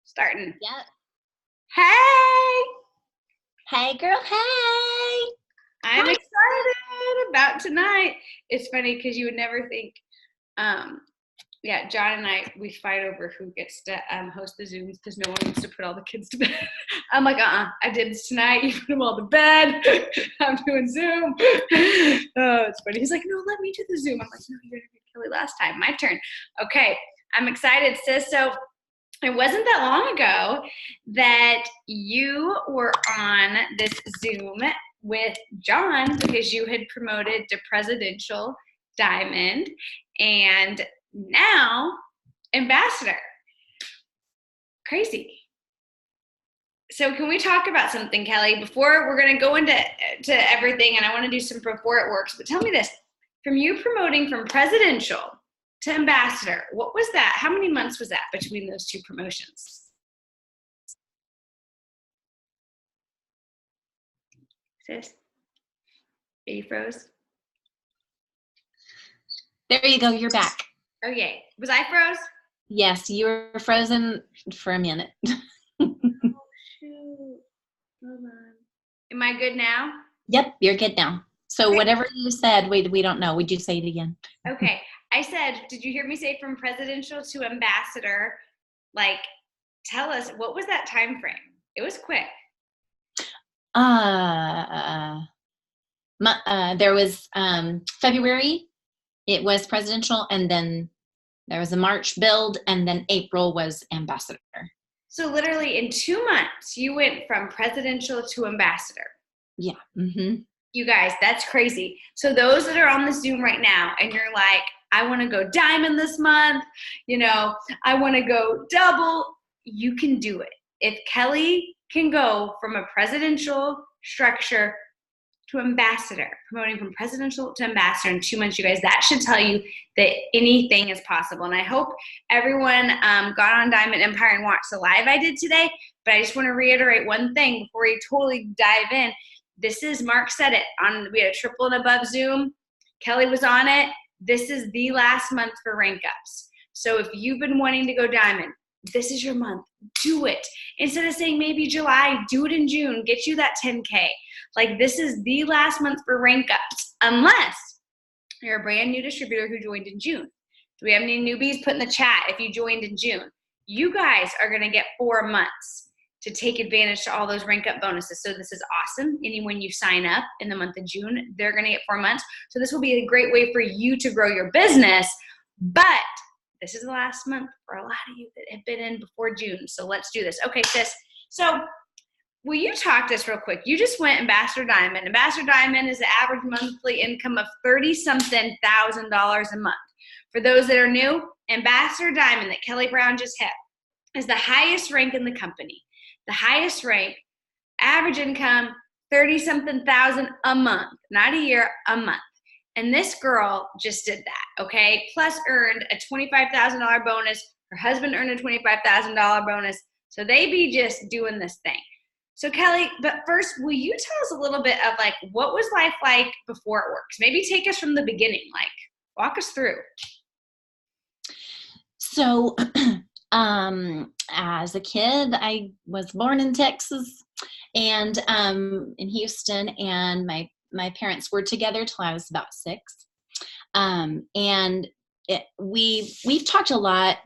Starting. Yep. Hey! Hey, girl. Hey. I'm excited about tonight. It's funny because you would never think, John and I, we fight over who gets to host the Zooms because no one wants to put all the kids to bed. I'm like, I did this tonight. You put them all to bed. I'm doing Zoom. Oh, it's funny. He's like, no, let me do the Zoom. I'm like, no, you did Kelly last time. My turn. Okay, I'm excited, sis. So it wasn't that long ago that you were on this Zoom with John because you had promoted to presidential diamond and now ambassador. Crazy. So can we talk about something, Kelly, before we're going to go into everything, and I want to do some before it works, but tell me this, from you promoting from presidential to ambassador, what was that? How many months was that between those two promotions? Sis? Are you froze? There you go. You're back. Oh, yay. Was I froze? Yes, you were frozen for a minute. Oh, shoot. Hold on. Am I good now? Yep, you're good now. So whatever you said, we don't know. Would you say it again? Okay. I said, did you hear me say from presidential to ambassador? Like, tell us, what was that time frame? It was quick. There was February, it was presidential, and then there was a March build, and then April was ambassador. So literally in 2 months, you went from presidential to ambassador. Yeah. Mm-hmm. You guys, that's crazy. So those that are on the Zoom right now, and you're like, I want to go diamond this month, I want to go double, you can do it. If Kelly can go from a presidential structure to ambassador, promoting from presidential to ambassador in 2 months, you guys, that should tell you that anything is possible. And I hope everyone got on Diamond Empire and watched the live I did today. But I just want to reiterate one thing before we totally dive in. This is, Mark said it, we had a triple and above Zoom. Kelly was on it. This is the last month for rank ups. So if you've been wanting to go diamond, this is your month. Do it. Instead of saying maybe July, do it in June. Get you that 10K. Like, this is the last month for rank ups, unless you're a brand new distributor who joined in June. Do we have any newbies? Put in the chat if you joined in June. You guys are going to get 4 months to take advantage to all those rank up bonuses. So this is awesome. Anyone you sign up in the month of June, they're going to get 4 months. So this will be a great way for you to grow your business. But this is the last month for a lot of you that have been in before June. So let's do this. Okay, sis. So will you talk to us real quick? You just went Ambassador Diamond. Ambassador Diamond is the average monthly income of $30-something thousand a month. For those that are new, Ambassador Diamond that Kellie Brown just hit is the highest rank in the company. The highest rank, average income, 30-something thousand a month, not a year, a month. And this girl just did that, okay? Plus earned a $25,000 bonus. Her husband earned a $25,000 bonus. So they be just doing this thing. So Kelly, but first, will you tell us a little bit of like, what was life like before it works? Maybe take us from the beginning, like walk us through. So, as a kid, I was born in Texas and in Houston, and my parents were together till I was about 6. And we've talked a lot,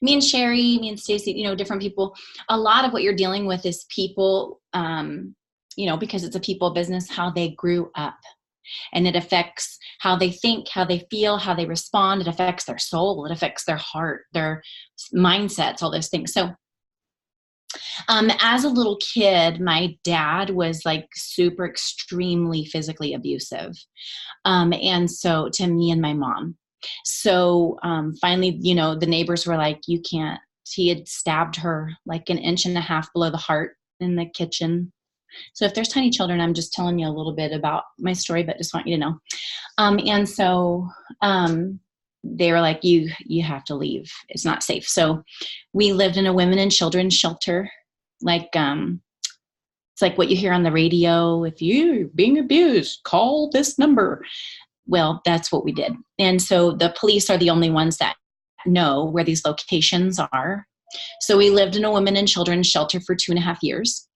me and Sherry, me and Stacy, different people. A lot of what you're dealing with is people, because it's a people business, how they grew up. And it affects how they think, how they feel, how they respond. It affects their soul. It affects their heart, their mindsets, all those things. So as a little kid, my dad was like super extremely physically abusive. And so to me and my mom. So finally, the neighbors were like, you can't. He had stabbed her like 1.5 inches below the heart in the kitchen. So if there's tiny children, I'm just telling you a little bit about my story, but just want you to know. And so they were like, you have to leave. It's not safe. So we lived in a women and children's shelter. Like, it's like what you hear on the radio. If you're being abused, call this number. Well, that's what we did. And so the police are the only ones that know where these locations are. So we lived in a women and children's shelter for 2.5 years.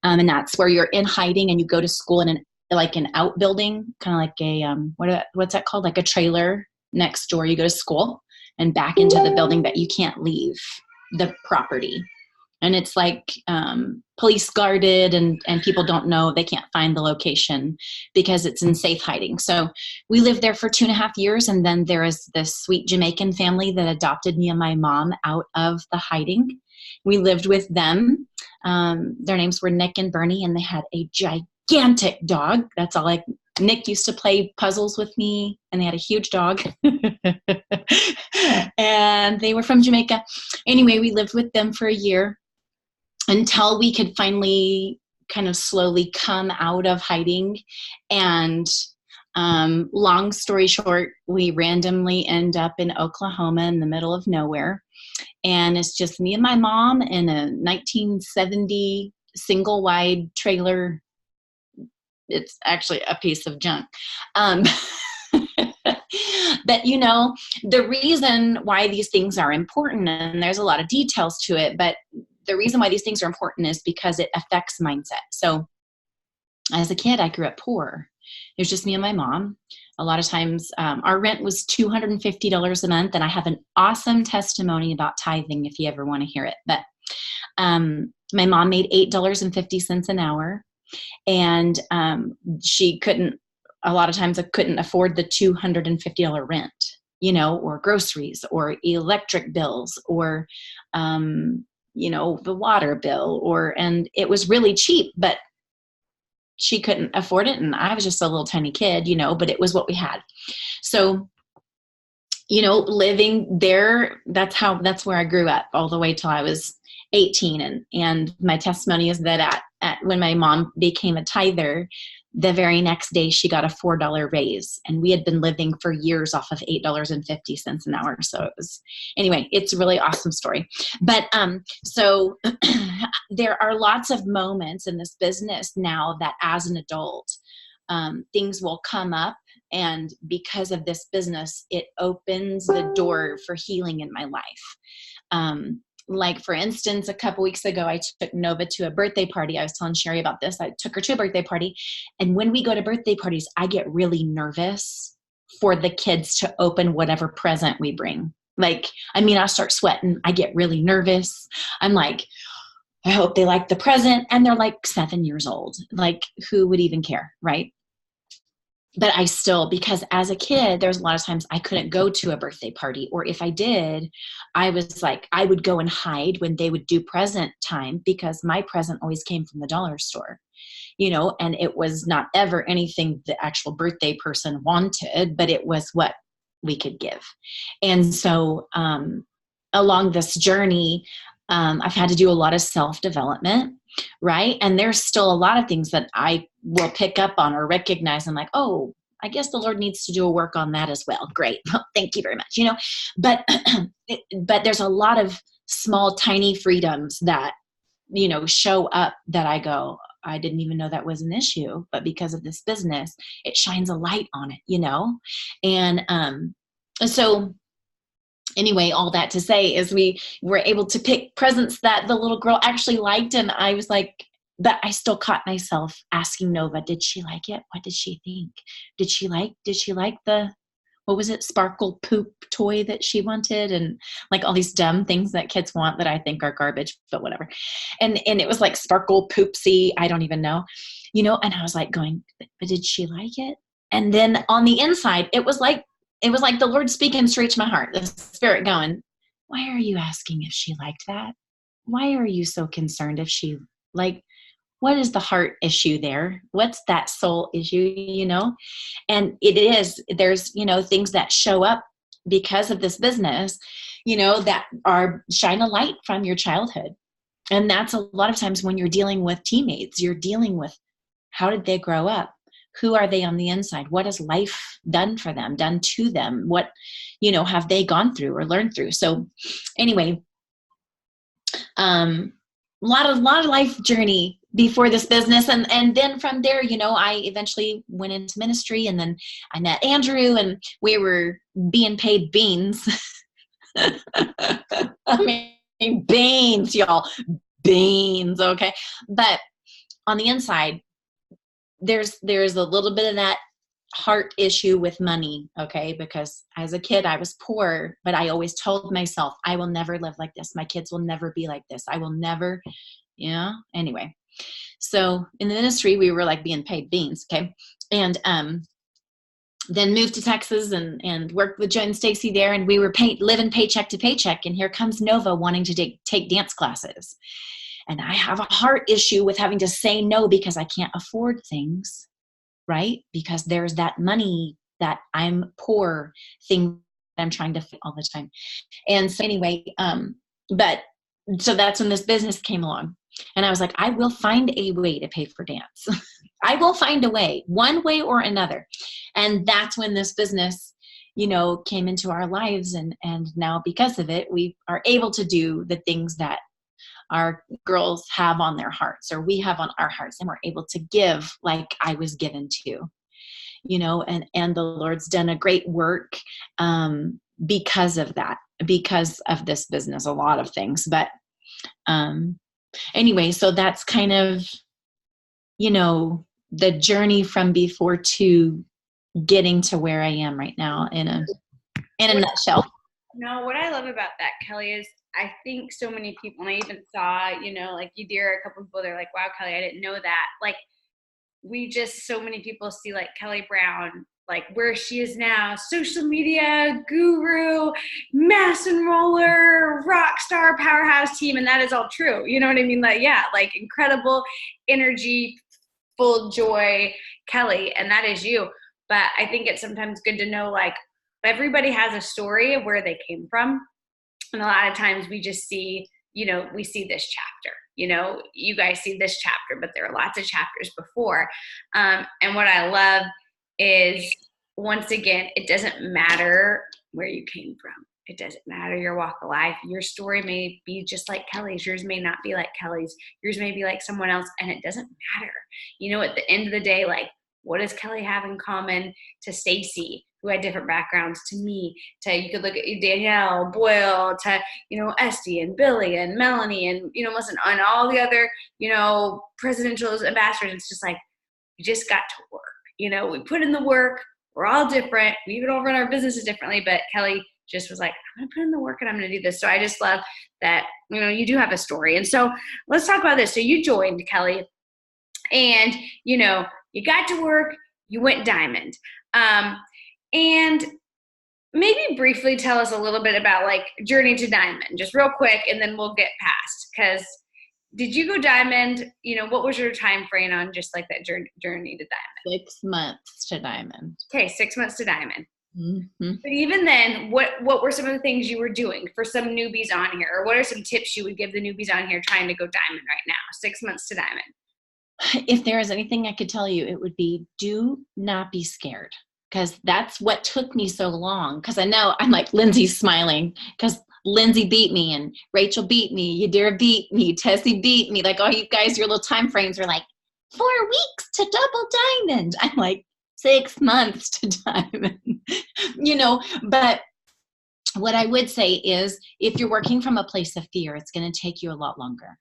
And that's where you're in hiding and you go to school in an outbuilding, kind of like what's that called? Like a trailer next door. You go to school and back into the building, but you can't leave the property. And it's like police guarded, and people don't know, they can't find the location because it's in safe hiding. So we lived there for 2.5 years. And then there is this sweet Jamaican family that adopted me and my mom out of the hiding. We lived with them. Their names were Nick and Bernie, and they had a gigantic dog. That's all. Nick used to play puzzles with me, and they had a huge dog. And they were from Jamaica. Anyway, we lived with them for a year until we could finally kind of slowly come out of hiding. And long story short, we randomly end up in Oklahoma in the middle of nowhere. And it's just me and my mom in a 1970 single wide trailer. It's actually a piece of junk. But, the reason why these things are important, and there's a lot of details to it, but the reason why these things are important is because it affects mindset. So as a kid, I grew up poor. It was just me and my mom. A lot of times our rent was $250 a month. And I have an awesome testimony about tithing if you ever want to hear it. But my mom made $8.50 an hour. And she couldn't, a lot of times I couldn't afford the $250 rent, or groceries or electric bills or, the water bill and it was really cheap, but she couldn't afford it. And I was just a little tiny kid, but it was what we had. So, living there, that's where I grew up all the way till I was 18. And my testimony is that when my mom became a tither, the very next day she got a $4 raise, and we had been living for years off of $8.50 an hour. So it's a really awesome story. But so there are lots of moments in this business now that as an adult, things will come up, and because of this business, it opens the door for healing in my life. Like, for instance, a couple weeks ago, I took Nova to a birthday party. I was telling Sherry about this. I took her to a birthday party. And when we go to birthday parties, I get really nervous for the kids to open whatever present we bring. I start sweating. I get really nervous. I'm like, I hope they like the present. And they're like 7 years old. Who would even care, right? But I still, because as a kid, there's a lot of times I couldn't go to a birthday party, or if I did, I would go and hide when they would do present time, because my present always came from the dollar store, and it was not ever anything the actual birthday person wanted, but it was what we could give. And so along this journey, I've had to do a lot of self-development. Right. And there's still a lot of things that I will pick up on or recognize. I'm like, oh, I guess the Lord needs to do a work on that as well. Great. Well, thank you very much. But there's a lot of small, tiny freedoms that, show up that I go, I didn't even know that was an issue, but because of this business, it shines a light on it, and so anyway, all that to say is we were able to pick presents that the little girl actually liked. And I was like, but I still caught myself asking Nova, did she like it? What did she think? Did she like the, what was it? Sparkle poop toy that she wanted? And all these dumb things that kids want that I think are garbage, but whatever. And it was like sparkle poopsy. I don't even know, and I was going, but did she like it? And then on the inside, it was like the Lord speaking straight to my heart, the Spirit going, why are you asking if she liked that? Why are you so concerned if she what is the heart issue there? What's that soul issue, And there's, things that show up because of this business, that shine a light from your childhood. And that's a lot of times when you're dealing with teammates, you're dealing with how did they grow up? Who are they on the inside? What has life done for them, done to them? What, have they gone through or learned through? So anyway, a lot of life journey before this business. And then from there, I eventually went into ministry, and then I met Andrew, and we were being paid beans. I mean, Beans, y'all. Beans, okay? But on the inside, there's a little bit of that heart issue with money, okay? Because as a kid, I was poor, but I always told myself, I will never live like this. My kids will never be like this. I will never, yeah. Anyway, so in the industry, we were like being paid beans, okay? And then moved to Texas and worked with Joe and Stacy there, and we were living paycheck to paycheck. And here comes Nova wanting to take dance classes. And I have a heart issue with having to say no because I can't afford things, right? Because there's that money that I'm poor thing that I'm trying to fit all the time. And so anyway, so that's when this business came along. And I was like, I will find a way to pay for dance. I will find a way, one way or another. And that's when this business, came into our lives. And now because of it, we are able to do the things that our girls have on their hearts, or we have on our hearts, and we're able to give like I was given to, and the Lord's done a great work because of that, because of this business, a lot of things. But anyway, so that's kind of, the journey from before to getting to where I am right now in a nutshell. No, what I love about that, Kelly, is I think so many people, and I even saw, like you dear, a couple people, they're like, wow, Kelly, I didn't know that. Like, so many people see like Kellie Brown, like where she is now, social media guru, mass enroller, rock star, powerhouse team. And that is all true. You know what I mean? Like, yeah, like incredible energy, full joy, Kelly. And that is you. But I think it's sometimes good to know, like, everybody has a story of where they came from. And a lot of times we just see, we see this chapter, you guys see this chapter, but there are lots of chapters before. And what I love is, once again, it doesn't matter where you came from. It doesn't matter your walk of life. Your story may be just like Kelly's. Yours may not be like Kelly's. Yours may be like someone else, and it doesn't matter. At the end of the day, like, what does Kelly have in common to Stacy, who had different backgrounds, to me, you could look at Danielle, Boyle, to, Esty and Billy and Melanie and, listen, on all the other, presidential ambassadors. It's just like, we just got to work. We put in the work. We're all different. We even all run our businesses differently, but Kelly just was like, I'm going to put in the work and I'm going to do this. So I just love that, you do have a story. And so let's talk about this. So you joined, Kelly, and, you got to work, you went diamond. And maybe briefly tell us a little bit about like journey to diamond, just real quick, and then we'll get past, because did you go diamond? What was your time frame on just like that journey to diamond? 6 months to diamond. Okay, 6 months to diamond. Mm-hmm. But even then, what were some of the things you were doing for some newbies on here? Or what are some tips you would give the newbies on here trying to go diamond right now? 6 months to diamond. If there is anything I could tell you, it would be, do not be scared. Because that's what took me so long. Because I know, I'm like, Lindsay's smiling because Lindsay beat me and Rachel beat me, Yadira beat me, Tessie beat me. Like, all you guys, your little time frames are like 4 weeks to double diamond. I'm like, 6 months to diamond, But what I would say is, if you're working from a place of fear, it's going to take you a lot longer.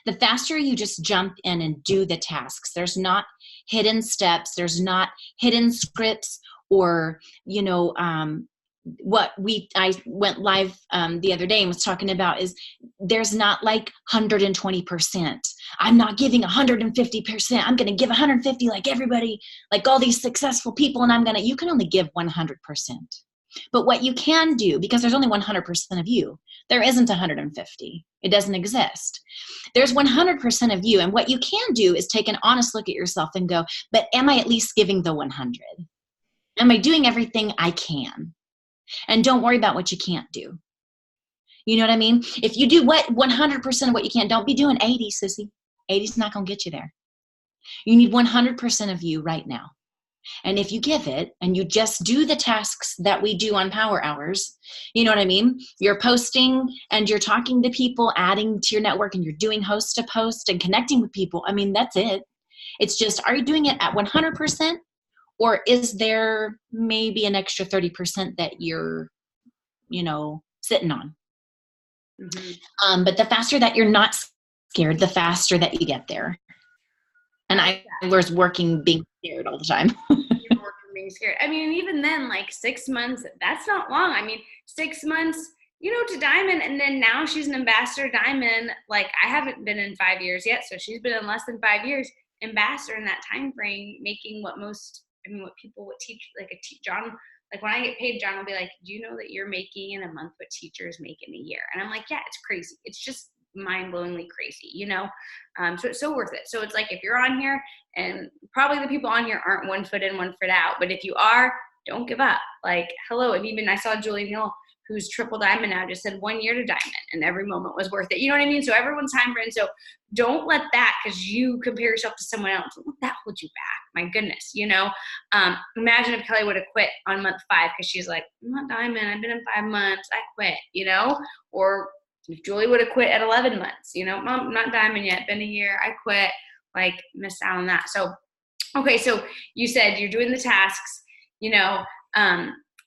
The faster you just jump in and do the tasks, there's not hidden steps, there's not hidden scripts, or, I went live the other day and was talking about is, there's not like 120%. I'm not giving 150%. I'm going to give 150 like everybody, like all these successful people. And you can only give 100%. But what you can do, because there's only 100% of you, there isn't 150. It doesn't exist. There's 100% of you. And what you can do is take an honest look at yourself and go, but am I at least giving the 100? Am I doing everything I can? And don't worry about what you can't do. You know what I mean? If you do 100% of what you can, don't be doing 80, sissy. 80's not going to get you there. You need 100% of you right now. And if you give it and you just do the tasks that we do on Power Hours, you know what I mean? You're posting and you're talking to people, adding to your network, and you're doing host to post and connecting with people. I mean, that's it. It's just, are you doing it at 100%? Or is there maybe an extra 30% that you're, sitting on? Mhm. But the faster that you're not scared, the faster that you get there. And I like I was working being scared all the time. you were working being scared. I mean, even then, like 6 months, that's not long. I mean, 6 months, to Diamond, and then now she's an ambassador Diamond. Like I haven't been in 5 years yet, so she's been in less than 5 years ambassador in that time frame, making what people would teach, like John. Like when I get paid, John will be like, "Do you know that you're making in a month what teachers make in a year?" And I'm like, "Yeah, it's crazy. It's just mind-blowingly crazy. So it's so worth it. So it's like if you're on here, and probably the people on here aren't 1 foot in, 1 foot out, but if you are, don't give up. Like, hello. And even I saw Julie Neal, who's triple diamond now, just said 1 year to diamond, and every moment was worth it. You know what I mean? So everyone's time frame. So don't let that, because you compare yourself to someone else, don't let that hold you back. My goodness. Imagine if Kellie would have quit on month 5 because she's like, I'm not diamond. I've been in 5 months. I quit. Or if Julie would have quit at 11 months, Mom, I'm not diamond yet. Been a year. I quit. Like, miss out on that. So, okay. So you said you're doing the tasks,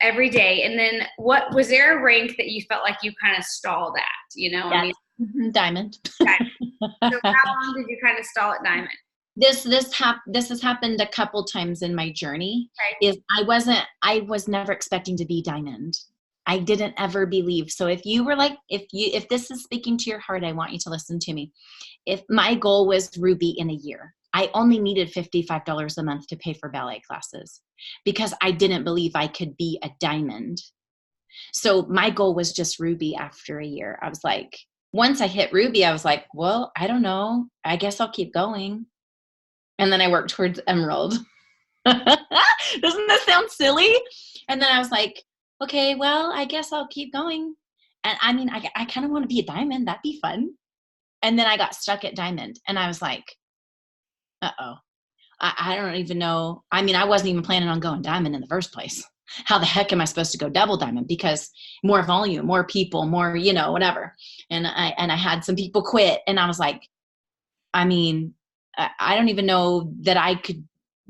every day. And then what was there a rank that you felt like you kind of stalled at? I mean, Diamond. diamond. So how long did you kind of stall at diamond? This has happened a couple times in my journey. Okay. Is I was never expecting to be diamond. I didn't ever believe. So if you were like, if this is speaking to your heart, I want you to listen to me. If my goal was ruby in a year, I only needed $55 a month to pay for ballet classes because I didn't believe I could be a diamond. So my goal was just ruby after a year. I was like, once I hit ruby, I was like, well, I don't know. I guess I'll keep going. And then I worked towards emerald. Doesn't that sound silly? And then I was like, okay, well, I guess I'll keep going. And I mean, I kind of want to be a diamond. That'd be fun. And then I got stuck at diamond. And I was like, uh-oh. I don't even know. I mean, I wasn't even planning on going diamond in the first place. How the heck am I supposed to go double diamond? Because more volume, more people, more, whatever. And I had some people quit. And I was like, I mean, I don't even know that I could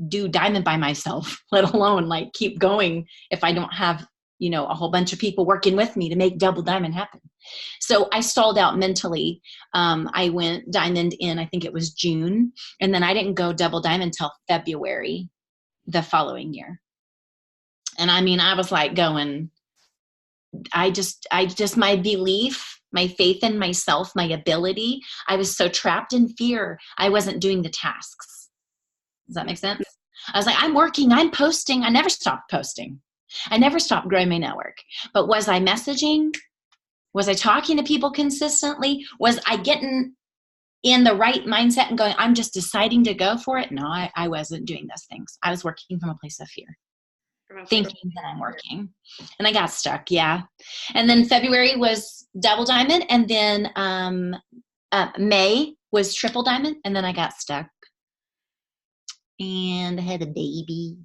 do diamond by myself, let alone like keep going if I don't have, a whole bunch of people working with me to make double diamond happen. So I stalled out mentally. I went diamond in, I think it was June. And then I didn't go double diamond until February the following year. And I mean, I was like going, I just, my belief, my faith in myself, my ability, I was so trapped in fear. I wasn't doing the tasks. Does that make sense? I was like, I'm working, I'm posting. I never stopped posting. I never stopped growing my network. But was I messaging? Was I talking to people consistently? Was I getting in the right mindset and going, I'm just deciding to go for it? No, I wasn't doing those things. I was working from a place of fear, thinking that I'm working. And I got stuck, yeah. And then February was double diamond. And then May was triple diamond. And then I got stuck. And I had a baby.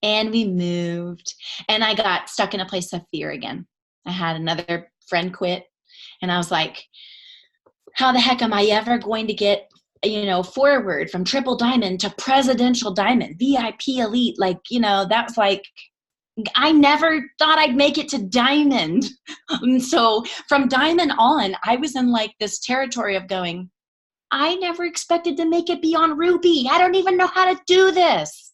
And we moved. And I got stuck in a place of fear again. I had another friend quit. And I was like, how the heck am I ever going to get, forward from triple diamond to presidential diamond, VIP elite? Like, that was like, I never thought I'd make it to diamond. And so from diamond on, I was in like this territory of going, I never expected to make it beyond ruby. I don't even know how to do this.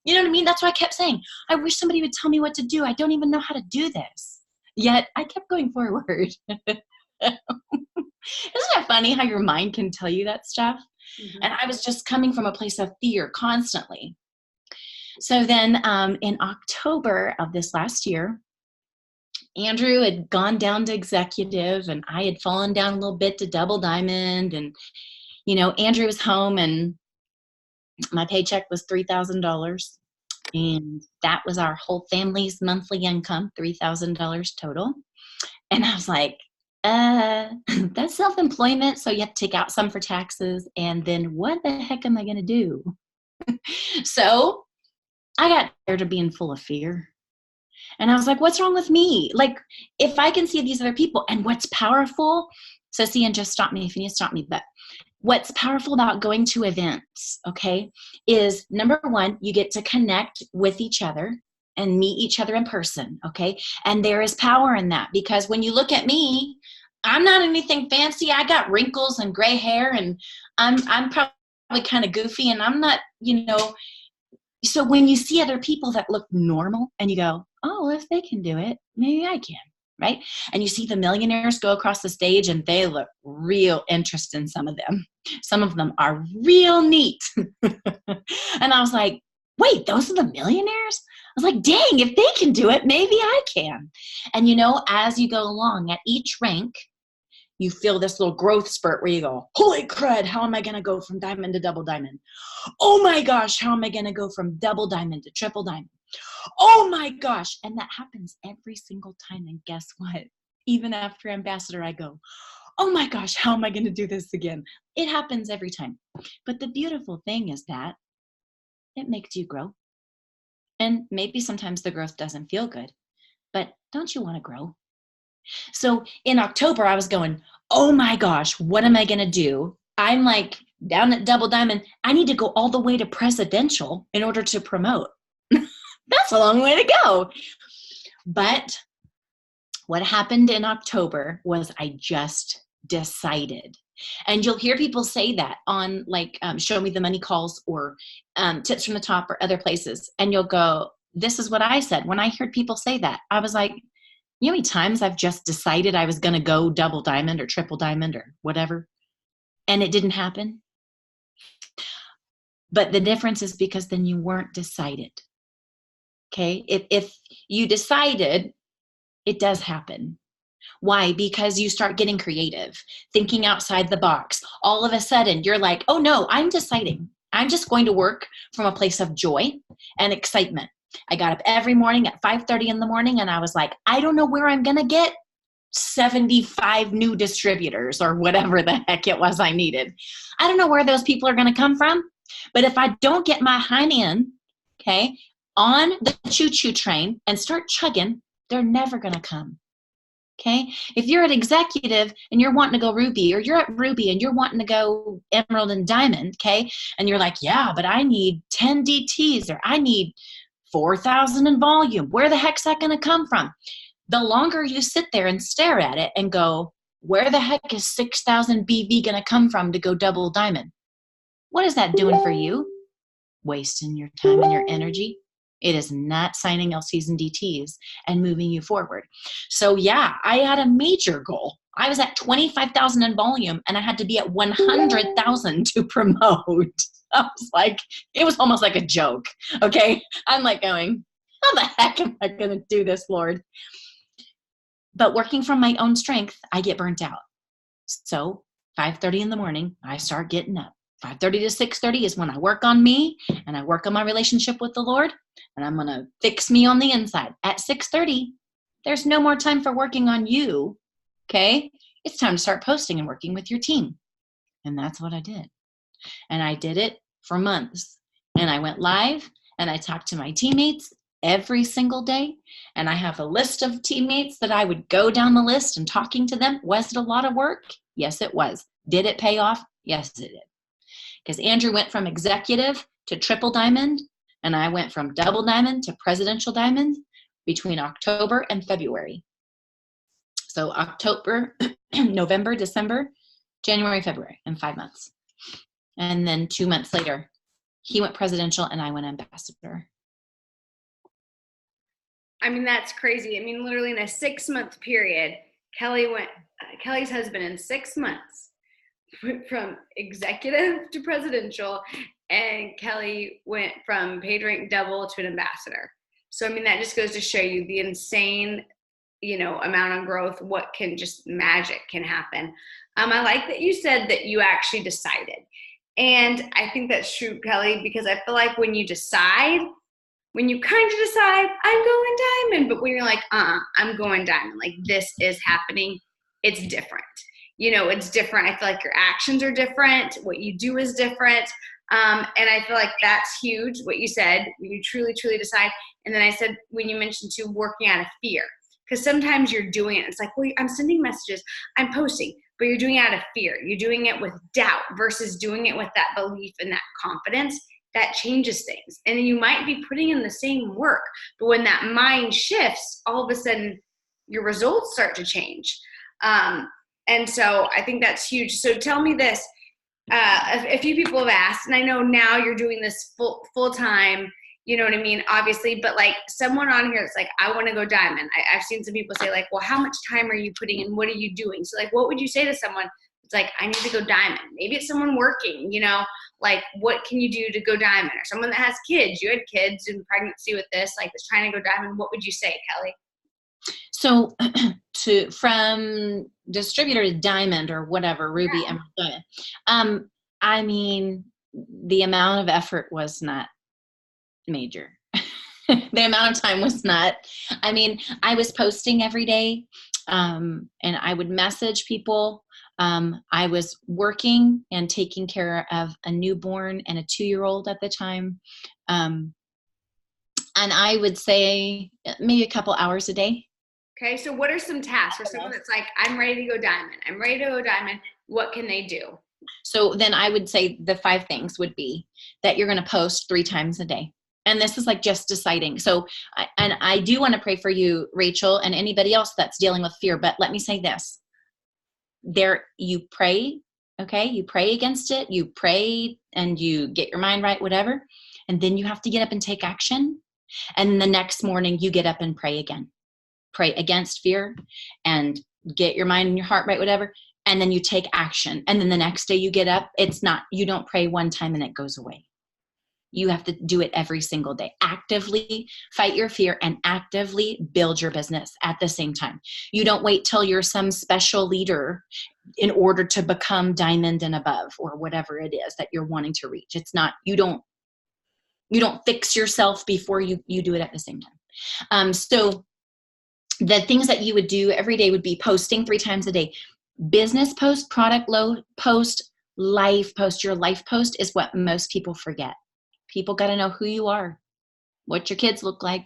You know what I mean? That's why I kept saying, I wish somebody would tell me what to do. I don't even know how to do this. Yet I kept going forward. Isn't it funny how your mind can tell you that stuff? Mm-hmm. And I was just coming from a place of fear constantly. So then in October of this last year, Andrew had gone down to executive and I had fallen down a little bit to double diamond. And, Andrew was home and my paycheck was $3,000. And that was our whole family's monthly income, $3,000 total. And I was like, that's self-employment. So you have to take out some for taxes. And then what the heck am I going to do? So I got tired of being full of fear. And I was like, what's wrong with me? Like, if I can see these other people and what's powerful, Sissy, and just stop me if you need to stop me, but what's powerful about going to events, okay, is number one, you get to connect with each other and meet each other in person, okay? And there is power in that because when you look at me, I'm not anything fancy. I got wrinkles and gray hair, and I'm probably kind of goofy, and I'm not, so when you see other people that look normal and you go, oh, if they can do it, maybe I can, right? And you see the millionaires go across the stage and they look real interesting, some of them. Some of them are real neat. And I was like, wait, those are the millionaires? I was like, dang, if they can do it, maybe I can. And as you go along at each rank, you feel this little growth spurt where you go, holy crud, how am I going to go from diamond to double diamond? Oh my gosh, how am I going to go from double diamond to triple diamond? Oh my gosh. And that happens every single time. And guess what? Even after ambassador, I go, oh my gosh, how am I going to do this again? It happens every time. But the beautiful thing is that it makes you grow. And maybe sometimes the growth doesn't feel good, but don't you want to grow? So in October, I was going, oh my gosh, what am I going to do? I'm like down at double diamond. I need to go all the way to presidential in order to promote. That's a long way to go. But what happened in October was I just decided. And you'll hear people say that on Show Me the Money calls or Tips from the Top or other places. And you'll go, this is what I said. When I heard people say that, I was like, you know how many times I've just decided I was going to go double diamond or triple diamond or whatever, and it didn't happen? But the difference is because then you weren't decided. Okay? If you decided, it does happen. Why? Because you start getting creative, thinking outside the box. All of a sudden, you're like, oh no, I'm deciding. I'm just going to work from a place of joy and excitement. I got up every morning at 5:30 in the morning and I was like, I don't know where I'm going to get 75 new distributors or whatever the heck it was I needed. I don't know where those people are going to come from, but if I don't get my hind end, okay, on the choo-choo train and start chugging, they're never going to come. Okay. If you're an executive and you're wanting to go Ruby, or you're at Ruby and you're wanting to go Emerald and Diamond, okay, and you're like, yeah, but I need 10 DTs or I need 4,000 in volume. Where the heck's that going to come from? The longer you sit there and stare at it and go, where the heck is 6,000 BV going to come from to go double diamond? What is that doing for you? Wasting your time and your energy. It is not signing LCs and DTs and moving you forward. So yeah, I had a major goal. I was at 25,000 in volume and I had to be at 100,000 to promote. I was like, it was almost like a joke. Okay. I'm like going, how the heck am I going to do this, Lord? But working from my own strength, I get burnt out. So 5:30 in the morning, I start getting up. 5:30 to 6:30 is when I work on me and I work on my relationship with the Lord, and I'm going to fix me on the inside. At 6:30, there's no more time for working on you. Okay. It's time to start posting and working with your team. And that's what I did. And I did it for months. And I went live and I talked to my teammates every single day. And I have a list of teammates that I would go down the list and talking to them. Was it a lot of work? Yes, it was. Did it pay off? Yes, it did. Because Andrew went from executive to triple diamond, and I went from double diamond to presidential diamond between October and February. So October, November, December, January, February, in 5 months. And then 2 months later, he went presidential and I went ambassador. I mean, that's crazy. I mean, literally in a 6-month period, Kellie's husband in 6 months went from executive to presidential, and Kellie went from paid rank double to an ambassador. So, I mean, that just goes to show you the insane, amount of growth, what can just magic can happen. I like that you said that you actually decided. And I think that's true, Kellie, because I feel like when you decide, when you kind of decide, I'm going diamond, but when you're like, I'm going diamond, like this is happening, it's different. It's different. I feel like your actions are different. What you do is different. And I feel like that's huge, what you said, when you truly, truly decide. And then I said, when you mentioned to working out of fear, because sometimes you're doing it. It's like, well, I'm sending messages, I'm posting, but you're doing it out of fear. You're doing it with doubt versus doing it with that belief and that confidence. That changes things. And then you might be putting in the same work, but when that mind shifts, all of a sudden your results start to change. And so I think that's huge. So tell me this, a few people have asked, and I know now you're doing this full time, you know what I mean? Obviously, but like someone on here that's like, I want to go diamond. I've seen some people say like, well, how much time are you putting in? What are you doing? So like, what would you say to someone that's like, I need to go diamond? Maybe it's someone working, you know, like what can you do to go diamond? Or someone that has kids, you had kids in pregnancy with this, like that's trying to go diamond. What would you say, Kelly? So from distributor to diamond or whatever, ruby, emerald, diamond. I mean, the amount of effort was not major. The amount of time was not. I mean, I was posting every day, and I would message people. I was working and taking care of a newborn and a 2-year-old at the time. And I would say maybe a couple hours a day. Okay, so what are some tasks for someone that's like, I'm ready to go diamond. I'm ready to go diamond. What can they do? So then I would say the 5 things would be that you're going to post 3 times a day. And this is like just deciding. So, I do want to pray for you, Rachel, and anybody else that's dealing with fear. But let me say this. You pray, okay? You pray against it. You pray and you get your mind right, whatever. And then you have to get up and take action. And the next morning you get up and pray again. Pray against fear and get your mind and your heart right, whatever. And then you take action. And then the next day you get up. You don't pray one time and it goes away. You have to do it every single day. Actively fight your fear and actively build your business at the same time. You don't wait till you're some special leader in order to become diamond and above or whatever it is that you're wanting to reach. It's not, you don't fix yourself before you do it at the same time. So the things that you would do every day would be posting 3 times a day. Business post, product post, life post. Your life post is what most people forget. People got to know who you are, what your kids look like.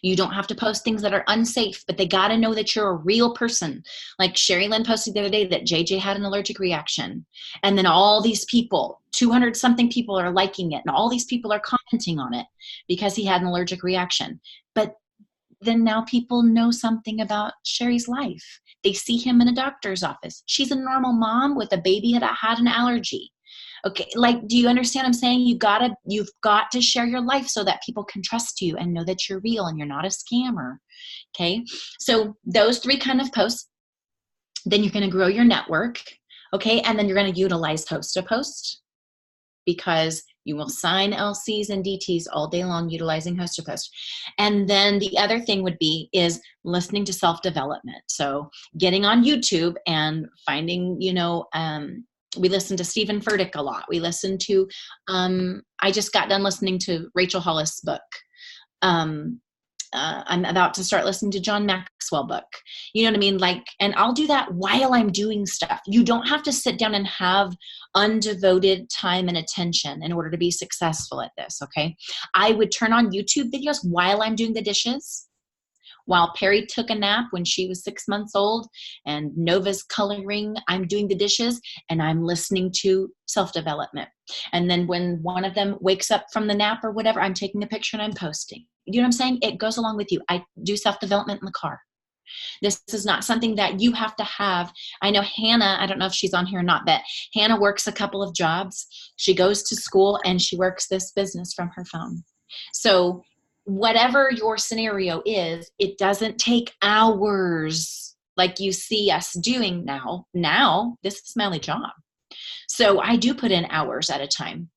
You don't have to post things that are unsafe, but they got to know that you're a real person. Like Sherry Lynn posted the other day that JJ had an allergic reaction. And then all these people, 200 something people are liking it. And all these people are commenting on it because he had an allergic reaction. But then now people know something about Sherry's life. They see him in a doctor's office. She's a normal mom with a baby that had an allergy. Okay, like, do you understand what I'm saying? You've got to share your life so that people can trust you and know that you're real and you're not a scammer. Okay, so those 3 kind of posts. Then you're going to grow your network. Okay, and then you're going to utilize host to post because you will sign LCs and DTs all day long utilizing host to post. And then the other thing is listening to self-development. So getting on YouTube and finding, we listen to Stephen Furtick a lot. We listen to, I just got done listening to Rachel Hollis' book. I'm about to start listening to John Maxwell book. You know what I mean? Like, and I'll do that while I'm doing stuff. You don't have to sit down and have undevoted time and attention in order to be successful at this. Okay. I would turn on YouTube videos while I'm doing the dishes. While Perry took a nap when she was 6 months old and Nova's coloring, I'm doing the dishes and I'm listening to self-development. And then when one of them wakes up from the nap or whatever, I'm taking a picture and I'm posting. You know what I'm saying? It goes along with you. I do self-development in the car. This is not something that you have to have. I know Hannah, I don't know if she's on here or not, but Hannah works a couple of jobs. She goes to school and she works this business from her phone. So whatever your scenario is, it doesn't take hours like you see us doing now. Now, this is my only job. So I do put in hours at a time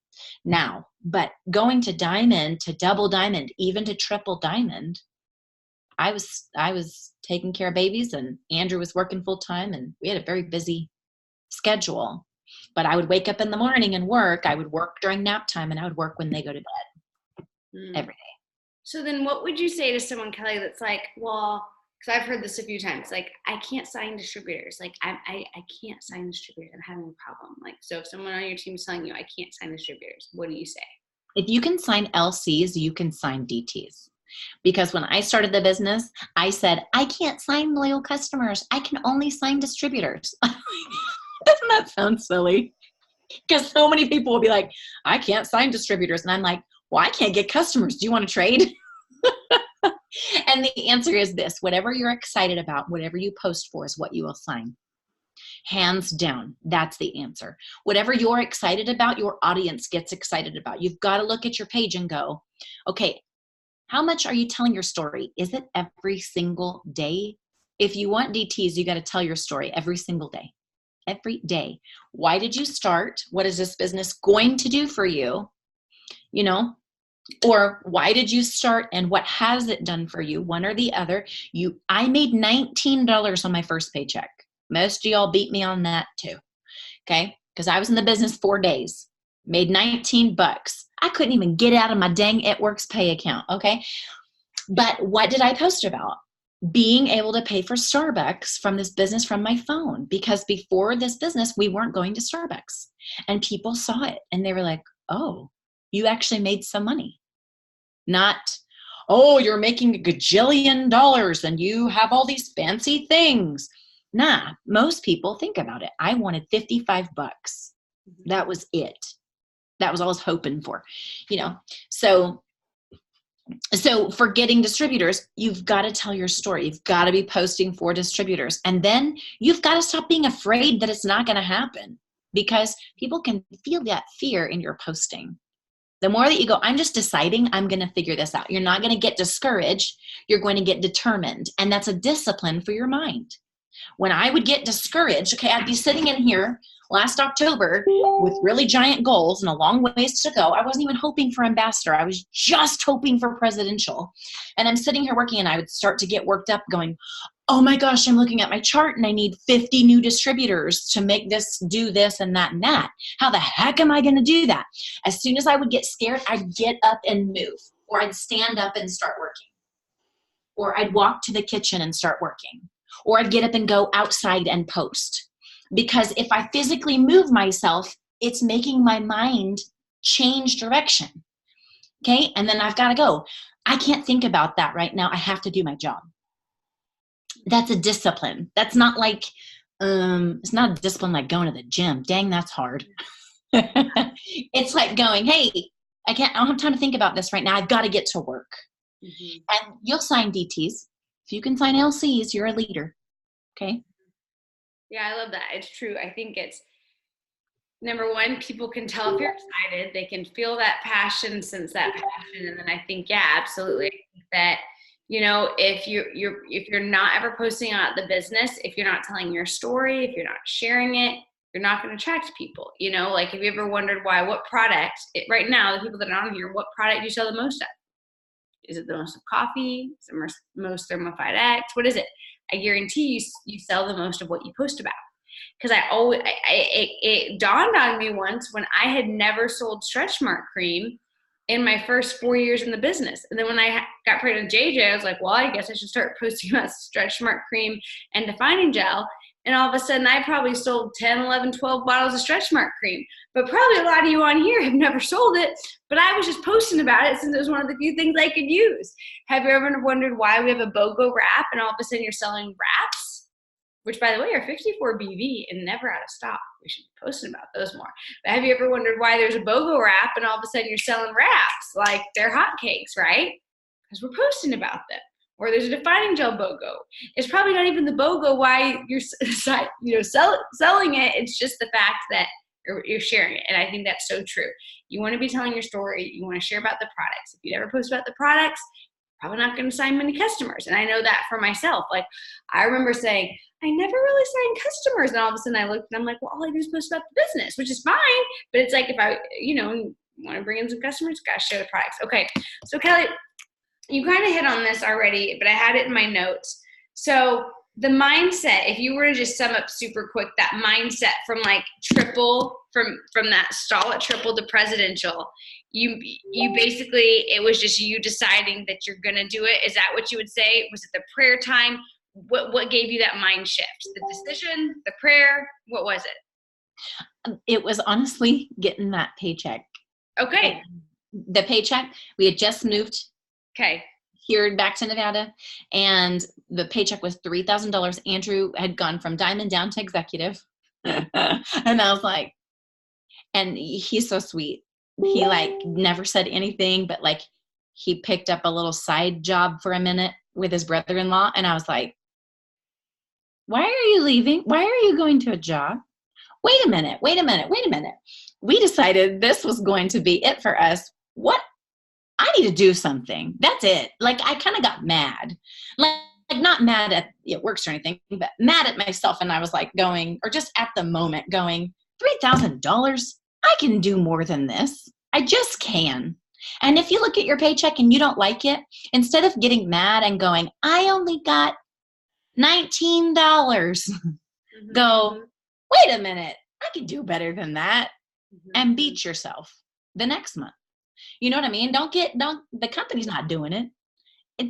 now, but going to diamond, to double diamond, even to triple diamond, I was taking care of babies and Andrew was working full time and we had a very busy schedule. But I would wake up in the morning and work. I would work during nap time and I would work when they go to bed every day. So then what would you say to someone, Kelly, that's like, well, because I've heard this a few times, like, I can't sign distributors. Like, I can't sign distributors. I'm having a problem. Like, so if someone on your team is telling you, I can't sign distributors, what do you say? If you can sign LCs, you can sign DTs. Because when I started the business, I said, I can't sign loyal customers. I can only sign distributors. Doesn't that sound silly? Because so many people will be like, I can't sign distributors. And I'm like, well, I can't get customers. Do you want to trade? And the answer is this: whatever you're excited about, whatever you post for is what you will sign. Hands down, that's the answer. Whatever you're excited about, your audience gets excited about. You've got to look at your page and go, okay, how much are you telling your story? Is it every single day? If you want DTs, you got to tell your story every single day. Every day. Why did you start? What is this business going to do for you? You know, or why did you start and what has it done for you? One or the other. I made $19 on my first paycheck. Most of y'all beat me on that too. Okay. Because I was in the business 4 days, made 19 bucks. I couldn't even get out of my dang It Works pay account. Okay. But what did I post about? Being able to pay for Starbucks from this business from my phone, because before this business, we weren't going to Starbucks, and people saw it and they were like, oh, you actually made some money. Not, oh, you're making a gajillion dollars and you have all these fancy things. Nah, most people think about it. I wanted 55 bucks. That was it. That was all I was hoping for, you know? So for getting distributors, you've got to tell your story. You've got to be posting for distributors. And then you've got to stop being afraid that it's not going to happen, because people can feel that fear in your posting. The more that you go, I'm just deciding I'm going to figure this out. You're not going to get discouraged. You're going to get determined. And that's a discipline for your mind. When I would get discouraged, okay, I'd be sitting in here last October with really giant goals and a long ways to go. I wasn't even hoping for ambassador. I was just hoping for presidential. And I'm sitting here working, and I would start to get worked up going, oh my gosh, I'm looking at my chart and I need 50 new distributors to make this do this and that and that. How the heck am I going to do that? As soon as I would get scared, I'd get up and move, or I'd stand up and start working, or I'd walk to the kitchen and start working, or I'd get up and go outside and post. Because if I physically move myself, it's making my mind change direction. Okay. And then I've got to go. I can't think about that right now. I have to do my job. That's a discipline. That's not like, it's not a discipline like going to the gym. Dang, that's hard. It's like going, hey, I don't have time to think about this right now. I've got to get to work. Mm-hmm. And you'll sign DTs. If you can sign LCs, you're a leader. Okay. Yeah, I love that. It's true. I think it's, number one, people can tell if you're excited. They can feel that passion, sense that passion. And then I think, yeah, absolutely. I think that, you know, if you're not ever posting about the business, if you're not telling your story, if you're not sharing it, you're not going to attract people. You know, like, have you ever wondered what product, right now, the people that are on here, what product do you sell the most of? Is it the most of coffee? Is it most Thermofite X? What is it? I guarantee you sell the most of what you post about. Because it dawned on me once when I had never sold stretch mark cream in my first 4 years in the business. And then when I got pregnant with JJ, I was like, well, I guess I should start posting about stretch mark cream and defining gel. And all of a sudden, I probably sold 10, 11, 12 bottles of stretch mark cream. But probably a lot of you on here have never sold it. But I was just posting about it since it was one of the few things I could use. Have you ever wondered why we have a BOGO wrap and all of a sudden you're selling wraps? Which, by the way, are 54 BV and never out of stock. We should be posting about those more. But have you ever wondered why there's a BOGO wrap and all of a sudden you're selling wraps like they're hotcakes, right? Because we're posting about them. Or there's a defining gel BOGO. It's probably not even the BOGO why you're selling it. It's just the fact that you're sharing it. And I think that's so true. You want to be telling your story. You want to share about the products. If you never post about the products, probably not going to sign many customers. And I know that for myself. Like, I remember saying, I never really signed customers. And all of a sudden I looked and I'm like, well, all I do is post about the business, which is fine. But it's like, if I, want to bring in some customers, got to share the products. Okay. So Kellie, you kind of hit on this already, but I had it in my notes. So the mindset, if you were to just sum up super quick, that mindset from like triple, from that stall at triple to presidential, you basically, it was just you deciding that you're going to do it. Is that what you would say? Was it the prayer time? What gave you that mind shift? The decision, the prayer, what was it? It was honestly getting that paycheck. Okay. The paycheck, we had just moved. Okay. Here back to Nevada, and the paycheck was $3,000. Andrew had gone from diamond down to executive. And I was like, and he's so sweet. He like never said anything, but like he picked up a little side job for a minute with his brother-in-law. And I was like, Why are you leaving? Why are you going to a job? Wait a minute. We decided this was going to be it for us. What? I need to do something. That's it. Like, I kind of got mad. Like not mad at it works or anything, but mad at myself. And I was like going, or just at the moment going, $3,000? I can do more than this. I just can. And if you look at your paycheck and you don't like it, instead of getting mad and going, I only got $19, go, wait a minute, I can do better than that, and beat yourself the next month. You know what I mean? The company's not doing it.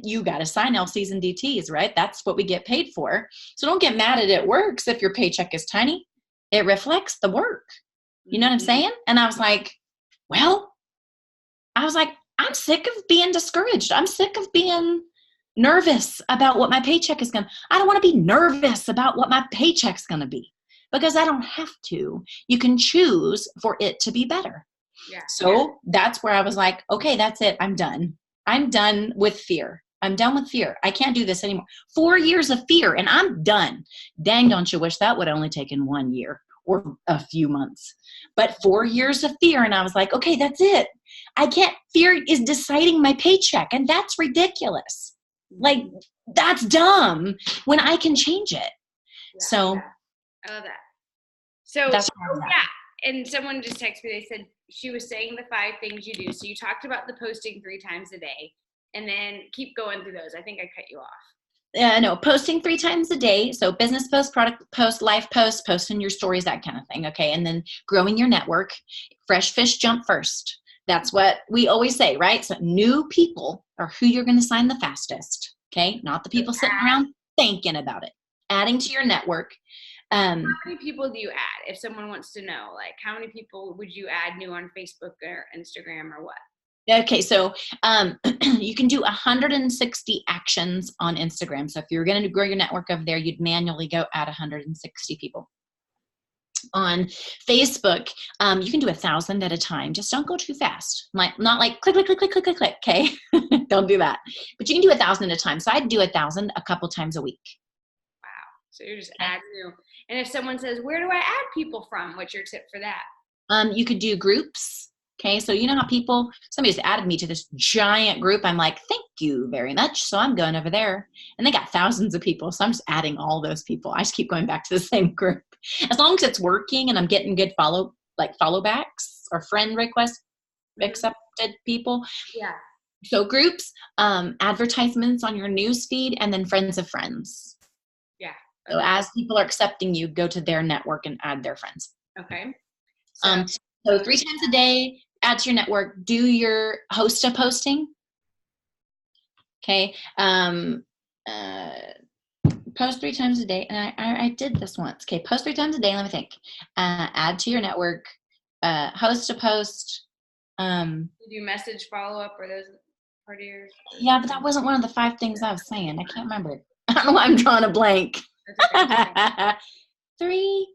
You got to sign LCs and DTs, right? That's what we get paid for. So don't get mad at it works if your paycheck is tiny. It reflects the work. You know what I'm saying? And I was like, I'm sick of being discouraged. I'm sick of being nervous about what my paycheck is going to. I don't want to be nervous about what my paycheck's going to be because I don't have to. You can choose for it to be better. Yeah. So that's where I was like, okay, that's it. I'm done. I'm done with fear. I'm done with fear. I can't do this anymore. 4 years of fear and I'm done. Dang, don't you wish that would only taken 1 year or a few months, but 4 years of fear. And I was like, okay, that's it. I can't, fear is deciding my paycheck and that's ridiculous. Like that's dumb when I can change it. Yeah, so yeah. I love that. So that's and someone just texted me, they said she was saying the 5 things you do. So you talked about the posting 3 times a day and then keep going through those. I think I cut you off. No, posting 3 times a day. So business post, product post, life post, posting your stories, that kind of thing. Okay. And then growing your network. Fresh fish jump first. That's what we always say, right? So new people are who you're going to sign the fastest. Okay. Not the people sitting around thinking about it. Adding to your network. How many people do you add? If someone wants to know, like how many people would you add new on Facebook or Instagram or what? Okay, so you can do 160 actions on Instagram. So if you're going to grow your network over there, you'd manually go add 160 people. On Facebook, you can do 1,000 at a time. Just don't go too fast. Not like click, click, click, click, click, click, click. Okay, don't do that. But you can do 1,000 at a time. So I'd do 1,000 a couple times a week. Wow. So you're just adding new. And if someone says, "Where do I add people from?" What's your tip for that? You could do groups. Okay, so you know how somebody just added me to this giant group. I'm like, thank you very much. So I'm going over there. And they got thousands of people. So I'm just adding all those people. I just keep going back to the same group. As long as it's working and I'm getting good follow backs or friend requests, accepted people. Yeah. So groups, advertisements on your news feed, and then friends of friends. Yeah. Okay. So as people are accepting you, go to their network and add their friends. Okay. So 3 times a day, add to your network, do your host a posting. Okay. Post 3 times a day. And I did this once. Okay. Post 3 times a day. Let me think. Add to your network, host a post. Did you message follow up or those part of yours? Yeah, but that wasn't one of the 5 things I was saying. I can't remember. I don't know why I'm drawing a blank. Okay. 3,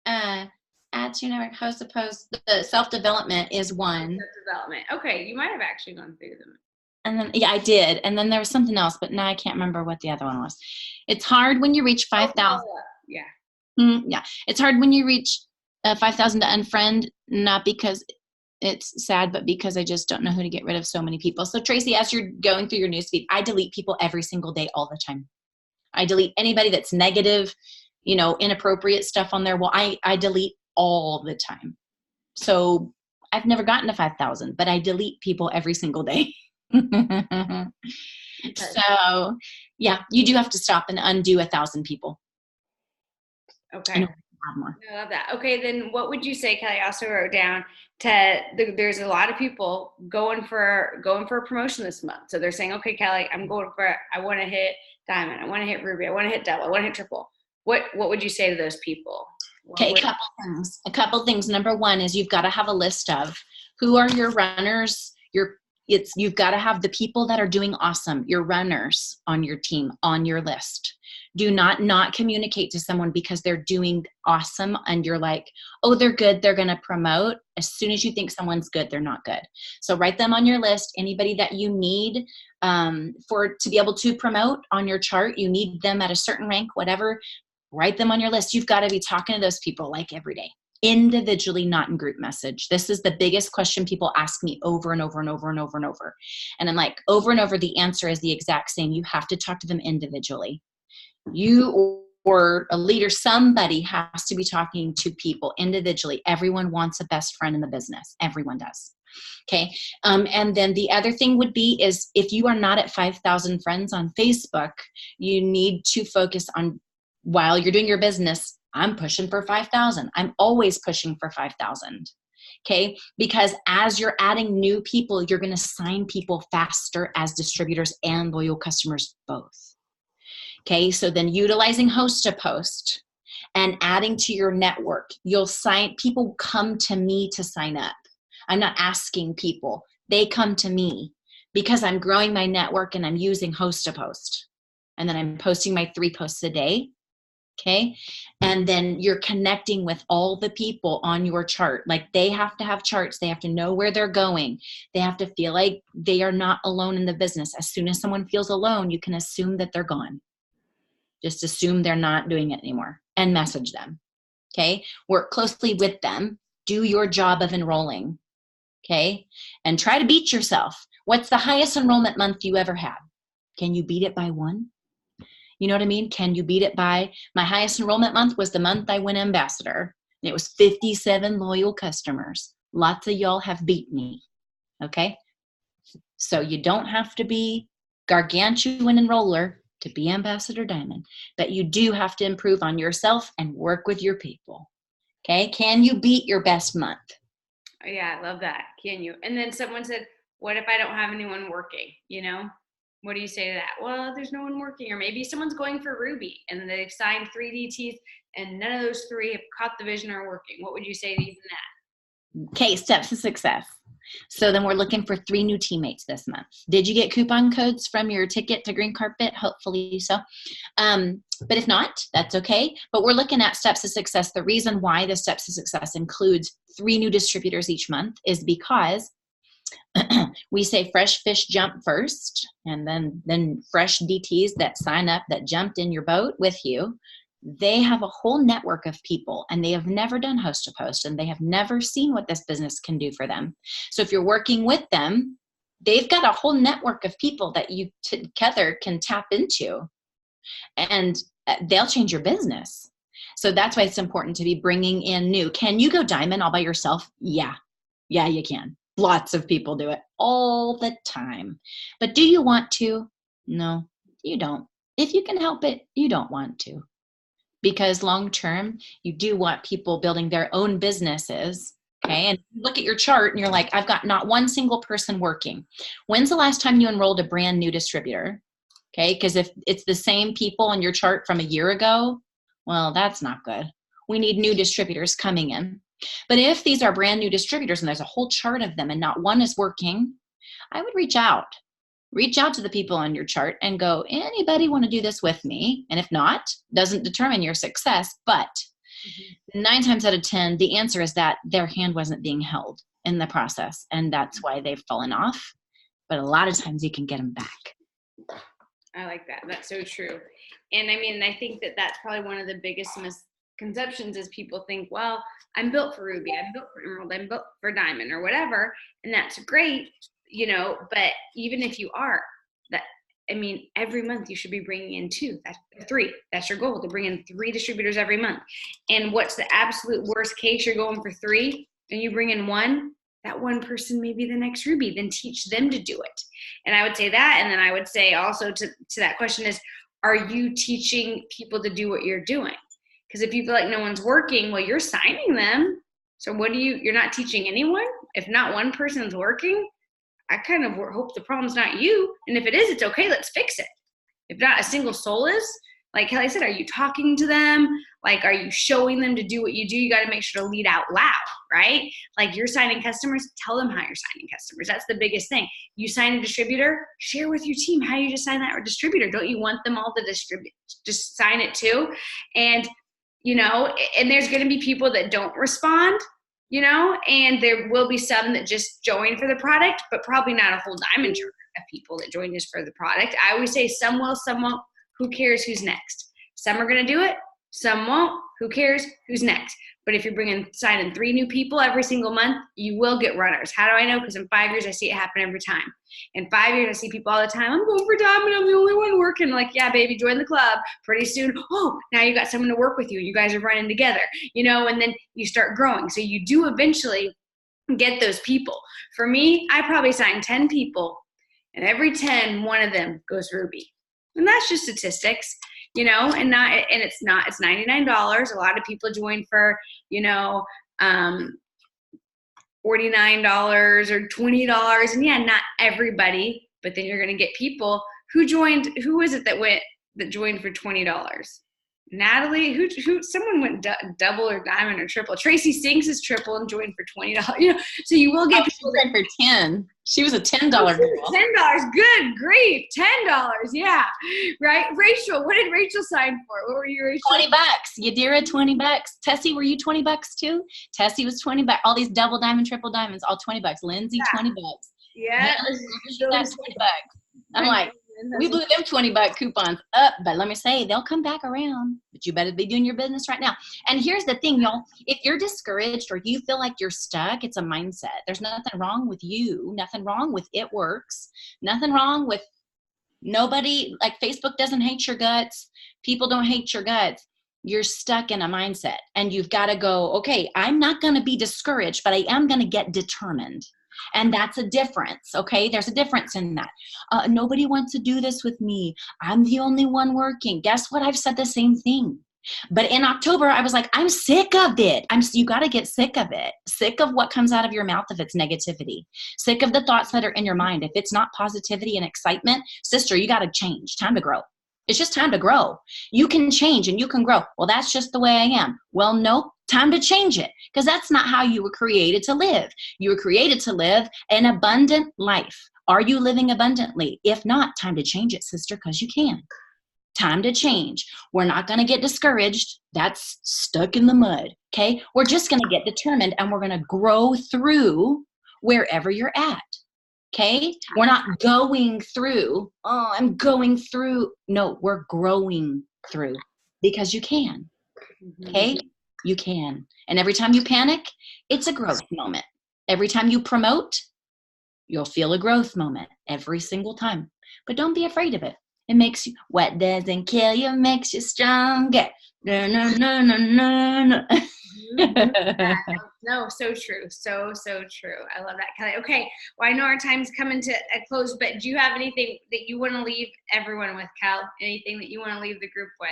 add to your network, host a post. The self-development is 1. Self-development. Okay, you might have actually gone through them. And then, yeah, I did. And then there was something else, but now I can't remember what the other one was. It's hard when you reach 5,000. Yeah. Yeah. It's hard when you reach 5,000 to unfriend, not because it's sad, but because I just don't know who to get rid of so many people. So Tracy, as you're going through your newsfeed, I delete people every single day, all the time. I delete anybody that's negative, inappropriate stuff on there. Well, I delete all the time. So I've never gotten to 5,000, but I delete people every single day. Okay. So yeah, you do have to stop and undo 1,000 people. Okay. I love that. Okay, then what would you say, Kelly? I also wrote down there's a lot of people going for a promotion this month. So they're saying, okay, Kelly, I want to hit diamond. I want to hit ruby. I want to hit double. I want to hit triple. What would you say to those people? Okay, a couple things. Number 1 is you've got to have a list of who are your runners. You've got to have the people that are doing awesome, your runners on your team, on your list. Do not communicate to someone because they're doing awesome and you're like, oh, they're good, they're going to promote. As soon as you think someone's good, they're not good. So write them on your list. Anybody that you need to be able to promote on your chart, you need them at a certain rank, whatever. Write them on your list. You've got to be talking to those people like every day, individually, not in group message. This is the biggest question people ask me over and over and over and over and over. And I'm like, over and over, the answer is the exact same. You have to talk to them individually. You or a leader, somebody has to be talking to people individually. Everyone wants a best friend in the business. Everyone does. Okay. And then the other thing would be is if you are not at 5,000 friends on Facebook, you need to focus on, while you're doing your business, I'm pushing for 5,000. I'm always pushing for 5,000. Okay. Because as you're adding new people, you're going to sign people faster as distributors and loyal customers both. Okay. So then utilizing host to post and adding to your network, you'll sign, people come to me to sign up. I'm not asking people. They come to me because I'm growing my network and I'm using host to post. And then I'm posting my 3 posts a day. Okay. And then you're connecting with all the people on your chart. Like they have to have charts. They have to know where they're going. They have to feel like they are not alone in the business. As soon as someone feels alone, you can assume that they're gone. Just assume they're not doing it anymore and message them. Okay. Work closely with them. Do your job of enrolling. Okay. And try to beat yourself. What's the highest enrollment month you ever had? Can you beat it by 1? You know what I mean? Can you beat it by, my highest enrollment month was the month I went ambassador. And it was 57 loyal customers. Lots of y'all have beat me. Okay. So you don't have to be gargantuan enroller to be Ambassador Diamond, but you do have to improve on yourself and work with your people. Okay. Can you beat your best month? Oh, yeah, I love that. Can you? And then someone said, what if I don't have anyone working? You know, what do you say to that? Well, there's no one working, or maybe someone's going for Ruby and they've signed 3 DTs and none of those 3 have caught the vision or are working. What would you say to even that? Okay, steps to success. So then we're looking for 3 new teammates this month. Did you get coupon codes from your ticket to Green Carpet? Hopefully so. But if not, that's okay. But we're looking at steps to success. The reason why the steps to success includes 3 new distributors each month is because we say fresh fish jump first, and then fresh DTs that sign up, that jumped in your boat with you. They have a whole network of people and they have never done host to post and they have never seen what this business can do for them. So if you're working with them, they've got a whole network of people that you together can tap into, and they'll change your business. So that's why it's important to be bringing in new. Can you go diamond all by yourself? Yeah, you can. Lots of people do it all the time. But do you want to? No, you don't. If you can help it, you don't want to. Because long term, you do want people building their own businesses. Okay. And look at your chart and you're like, I've got not one single person working. When's the last time you enrolled a brand new distributor? Okay. Because if it's the same people on your chart from a year ago, well, that's not good. We need new distributors coming in. But if these are brand new distributors and there's a whole chart of them and not one is working, I would reach out. Reach out to the people on your chart and go, anybody want to do this with me? And if not, doesn't determine your success. But 9 times out of 10, the answer is that their hand wasn't being held in the process. And that's why they've fallen off. But a lot of times you can get them back. I like that. That's so true. And I mean, I think that that's probably one of the biggest misconceptions is people think, well, I'm built for Ruby, I'm built for Emerald, I'm built for Diamond or whatever. And that's great. You know, but even if you are, every month you should be bringing in 2, that's 3. That's your goal, to bring in 3 distributors every month. And what's the absolute worst case? You're going for 3 and you bring in 1. That 1 person may be the next Ruby. Then teach them to do it. And I would say that. And then I would say also to that question is, are you teaching people to do what you're doing? Because if you feel like no one's working, well, you're signing them. So you're not teaching anyone? If not one person's working, I kind of hope the problem's not you. And if it is, it's okay. Let's fix it. If not a single soul is, like Kelly said, are you talking to them? Like, are you showing them to do what you do? You got to make sure to lead out loud, right? Like you're signing customers, tell them how you're signing customers. That's the biggest thing. You sign a distributor, share with your team how you just sign that distributor. Don't you want them all to distribute? Just sign it too. And, you know, and there's going to be people that don't respond. You know, and there will be some that just join for the product, but probably not a whole diamond chart of people that join just for the product. I always say some will, some won't. Who cares who's next? Some are going to do it. Some won't. Who cares? Who's next? But if you're signing 3 new people every single month, you will get runners. How do I know? Because in 5 years, I see it happen every time. In 5 years, I see people all the time, I'm going for diamond, I'm the only one working. Like, yeah, baby, join the club. Pretty soon, oh, now you got someone to work with you. You guys are running together, and then you start growing. So you do eventually get those people. For me, I probably sign 10 people, and every 10, one of them goes Ruby. And that's just statistics. It's $99. A lot of people join for, $49 or $20. And yeah, not everybody, but then you're going to get people who joined. Who was it that joined for $20? Natalie, someone went double or diamond or triple. Tracy Sinks is triple and joined for $20. So you will get people that for 10. She was a $10 girl. $10. Good grief. $10. Yeah. Right. Rachel, what did Rachel sign for? What were you, Rachel? $20. Yadira, $20. Tessie, were you $20 too? Tessie was $20. All these double diamond, triple diamonds, all $20. Lindsay, $20. Yeah. $20. I'm like, we blew them $20 coupons up, but let me say, they'll come back around. But you better be doing your business right now. And here's the thing, y'all. If you're discouraged or you feel like you're stuck, it's a mindset. There's nothing wrong with you. Nothing wrong with it works. Nothing wrong with nobody. Like, Facebook doesn't hate your guts. People don't hate your guts. You're stuck in a mindset. And you've got to go, okay, I'm not going to be discouraged, but I am going to get determined. And that's a difference, okay? There's a difference in that. Nobody wants to do this with me. I'm the only one working. Guess what? I've said the same thing. But in October, I was like, I'm sick of it. You got to get sick of it. Sick of what comes out of your mouth if it's negativity. Sick of the thoughts that are in your mind. If it's not positivity and excitement, sister, you got to change. Time to grow. It's just time to grow. You can change and you can grow. Well, that's just the way I am. Well, nope. Time to change it, because that's not how you were created to live. You were created to live an abundant life. Are you living abundantly? If not, time to change it, sister, because you can. Time to change. We're not going to get discouraged. That's stuck in the mud, okay? We're just going to get determined, and we're going to grow through wherever you're at, okay? We're not going through, I'm going through. No, we're growing through, because you can, okay? You can. And every time you panic, it's a growth moment. Every time you promote, you'll feel a growth moment every single time. But don't be afraid of it. It makes you, what doesn't kill you makes you stronger. No, no, no, no, no, no. No, so true. So true. I love that, Kelly. Okay. Well, I know our time's coming to a close, but do you have anything that you want to leave everyone with, Kel? Anything that you want to leave the group with?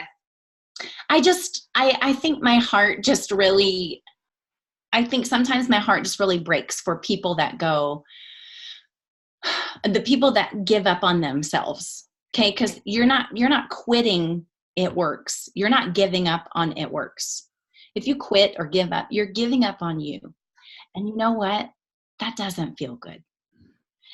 I think my heart just really, I think sometimes my heart just really breaks for people that go, the people that give up on themselves. Okay. Cause you're not quitting. It works. You're not giving up on it works. If you quit or give up, you're giving up on you. And you know what? That doesn't feel good.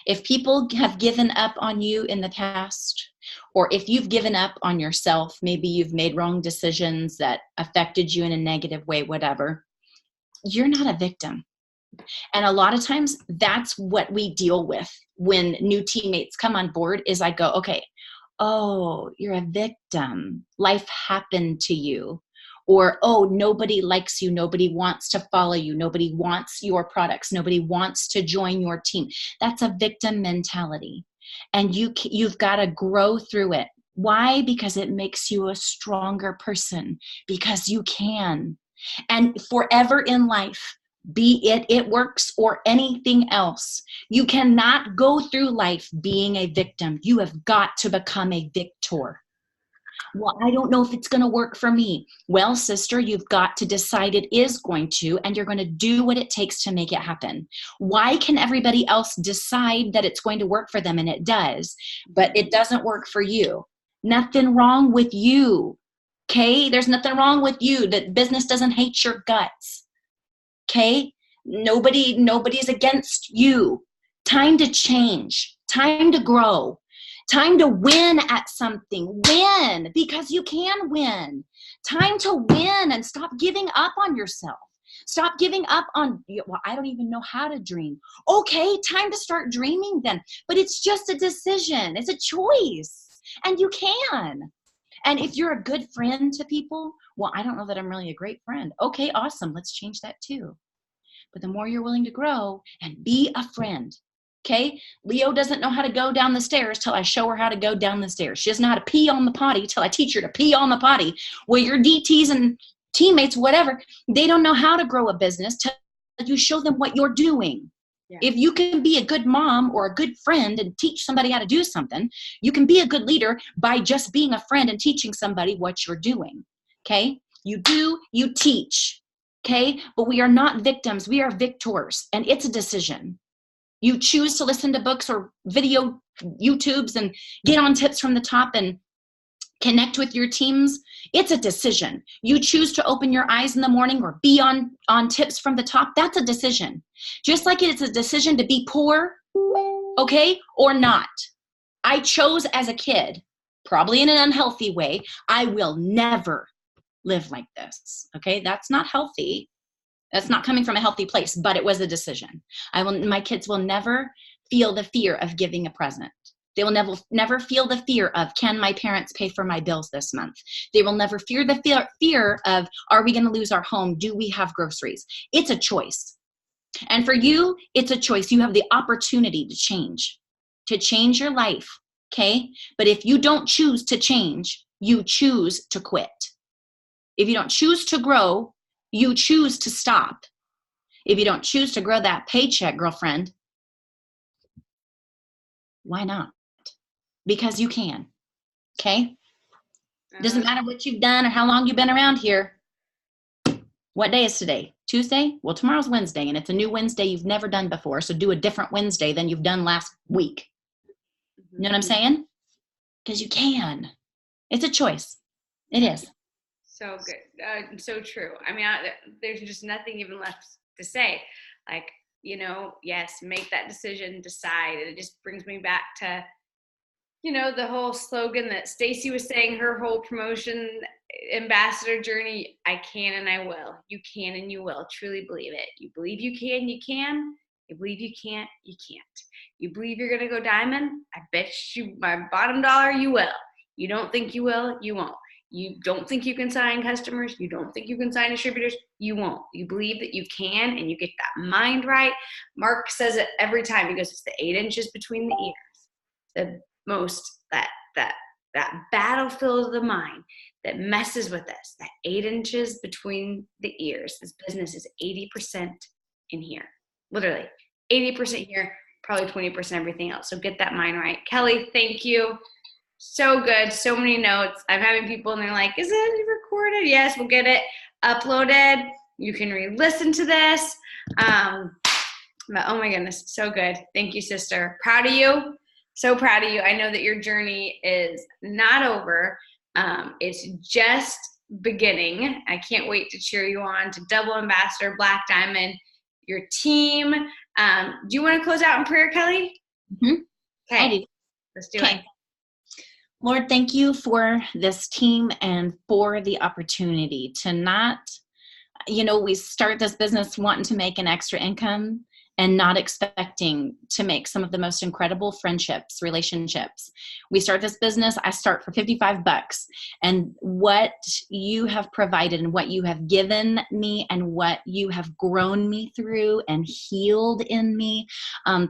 If people have given up on you in the past, or if you've given up on yourself, maybe you've made wrong decisions that affected you in a negative way, whatever, you're not a victim. And a lot of times that's what we deal with when new teammates come on board is I go, okay, oh, you're a victim. Life happened to you. Or, oh, nobody likes you. Nobody wants to follow you. Nobody wants your products. Nobody wants to join your team. That's a victim mentality. And you've got to grow through it. Why? Because it makes you a stronger person. Because you can. And forever in life, be it works or anything else, you cannot go through life being a victim. You have got to become a victor. Well, I don't know if it's going to work for me. Well, sister, you've got to decide it is going to, and you're going to do what it takes to make it happen. Why can everybody else decide that it's going to work for them? And it does, but it doesn't work for you. Nothing wrong with you. Okay. There's nothing wrong with you. That business doesn't hate your guts. Okay. Nobody's against you. Time to change, time to grow. Time to win at something. Win, because you can win. Time to win and stop giving up on yourself. Stop giving up on, well, I don't even know how to dream. Okay, time to start dreaming then. But it's just a decision. It's a choice. And you can. And if you're a good friend to people, well, I don't know that I'm really a great friend. Okay, awesome. Let's change that too. But the more you're willing to grow and be a friend, okay? Leo doesn't know how to go down the stairs till I show her how to go down the stairs. She doesn't know how to pee on the potty till I teach her to pee on the potty. Well, your DTs and teammates, whatever, they don't know how to grow a business till you show them what you're doing. Yeah. If you can be a good mom or a good friend and teach somebody how to do something, you can be a good leader by just being a friend and teaching somebody what you're doing, okay? You do, you teach, okay? But we are not victims. We are victors, and it's a decision. You choose to listen to books or video YouTubes and get on tips from the top and connect with your teams. It's a decision. You choose to open your eyes in the morning or be on tips from the top. That's a decision. Just like it's a decision to be poor, okay, or not. I chose as a kid, probably in an unhealthy way, I will never live like this, okay? That's not healthy. That's not coming from a healthy place, but it was a decision. My kids will never feel the fear of giving a present. They will never feel the fear of, can my parents pay for my bills this month? They will never fear the fear of, are we going to lose our home? Do we have groceries? It's a choice. And for you, it's a choice. You have the opportunity to change your life, okay? But if you don't choose to change, you choose to quit. If you don't choose to grow, you choose to stop. If you don't choose to grow that paycheck, girlfriend, why not? Because you can, okay? Doesn't matter what you've done or how long you've been around here. What day is today? Tuesday? Well, tomorrow's Wednesday, and it's a new Wednesday you've never done before, so do a different Wednesday than you've done last week. You know what I'm saying? Because you can. It's a choice. It is. So good. So true. I mean, there's just nothing even left to say. Like, yes, make that decision, decide. It just brings me back to, the whole slogan that Stacy was saying, her whole promotion ambassador journey, I can and I will. You can and you will. Truly believe it. You believe you can, you can. You believe you can't, you can't. You believe you're going to go diamond? I bet you my bottom dollar you will. You don't think you will, you won't. You don't think you can sign customers, you don't think you can sign distributors, you won't. You believe that you can, and you get that mind right. Mark says it every time. He goes, it's the 8 inches between the ears. The most, that battlefield of the mind that messes with us, that 8 inches between the ears. This business is 80% in here. Literally 80% here, probably 20% everything else. So get that mind right. Kellie, thank you. So good. So many notes. I'm having people and they're like, is it recorded? Yes, we'll get it uploaded. You can re-listen to this. But oh my goodness, so good. Thank you, sister. Proud of you. So proud of you. I know that your journey is not over. It's just beginning. I can't wait to cheer you on to Double Ambassador, Black Diamond, your team. Do you want to close out in prayer, Kellie? Mm-hmm. Okay. I do. Let's do it. Lord, thank you for this team and for the opportunity to not, we start this business wanting to make an extra income and not expecting to make some of the most incredible friendships, relationships. We start this business, I start for $55, and what you have provided and what you have given me and what you have grown me through and healed in me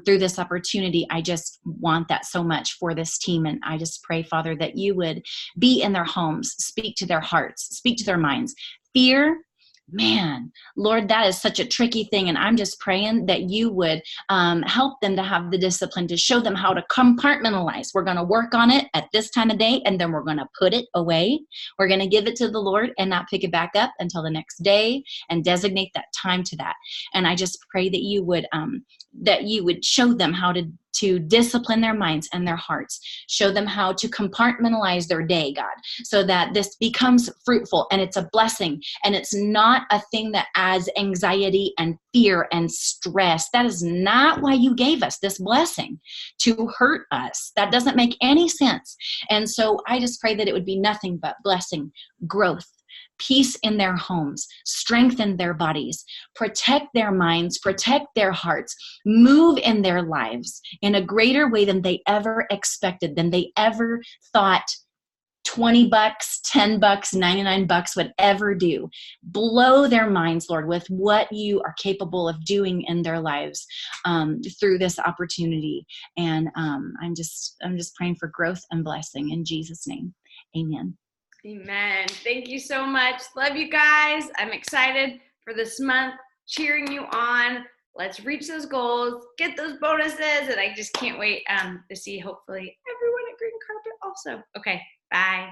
through this opportunity, I just want that so much for this team. And I just pray, Father, that you would be in their homes, speak to their hearts, speak to their minds. Fear, man, Lord, that is such a tricky thing. And I'm just praying that you would help them to have the discipline to show them how to compartmentalize. We're going to work on it at this time of day, and then we're going to put it away. We're going to give it to the Lord and not pick it back up until the next day and designate that time to that. And I just pray that you would show them how to discipline their minds and their hearts, show them how to compartmentalize their day, God, so that this becomes fruitful and it's a blessing and it's not a thing that adds anxiety and fear and stress. That is not why you gave us this blessing, to hurt us. That doesn't make any sense. And so I just pray that it would be nothing but blessing, growth, peace in their homes, strengthen their bodies, protect their minds, protect their hearts, move in their lives in a greater way than they ever expected, than they ever thought $20, $10, $99, whatever do. Blow their minds, Lord, with what you are capable of doing in their lives through this opportunity. And I'm just praying for growth and blessing in Jesus' name. Amen. Amen. Thank you so much. Love you guys. I'm excited for this month, cheering you on. Let's reach those goals, get those bonuses, and I just can't wait to see hopefully everyone at Green Carpet also. Okay, bye.